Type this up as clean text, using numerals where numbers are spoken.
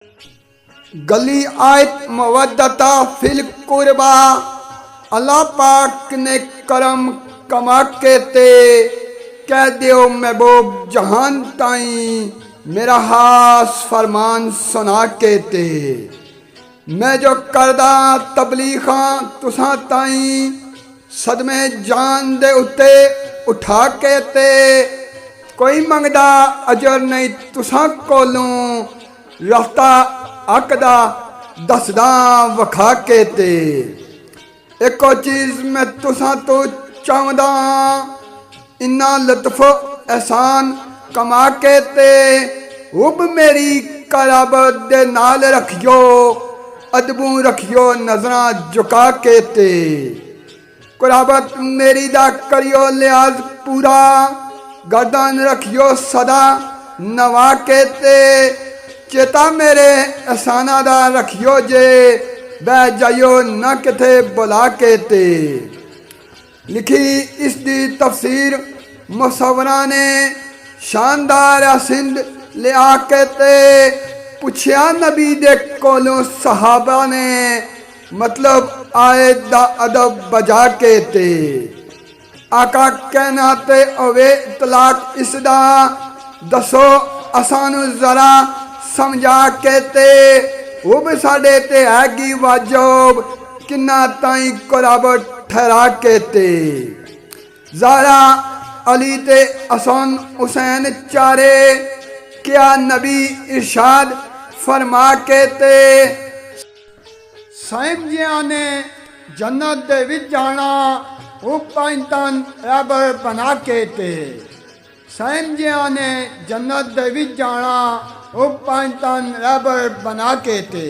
गली आयत मवद्दता फिल कुर्बा। अल्लाह पाक ने करम कमा के ते कह दियो महबूब जहान ताई मेरा हास फरमान सुना के ते। मैं जो करदा तबलीखा तुसा ताई सदमे जान दे उत्ते उठा के ते। कोई मंगदा अजर नहीं तुसा कोलों रफ्ता अकदा दसदा वखा के ते। एको चीज़ मैं तुसा तो चाहदा इन्ना लुत्फ एहसान कमा के ते। उब मेरी करब दे नाल रखियो अदबू रखियो नजरा झुका के ते। कुराबत मेरी दा करियो लिहाज पूरा गर्दन रखियो सदा नवा के ते। चेता मेरे एहसाना दा रखियो जे बह जाइयो न किथे बुला के ते। लिखी इसकी तफसीर मुसवरा ने शानदार सिंध ले आके ते। पुछया नबी दे कोलों सहाबा ने मतलब आए दा अदब बजा के ते। आका कहना ते अवे तलाक इसदा दसो असानू जरा समझा के ते। वो भी साडे ते हैगी वाजब किन्ना ताई कुराब ठहरा के ते। ज़ारा अली ते हसन हुसैन चारे क्या नबी इरशाद फरमा के ते। साहिब ने जन्नत दे विच जाना वो पंजतन रब बना के ते। साहिब ने जन्नत दे विच जाना वो पंजतन रब बना के ते।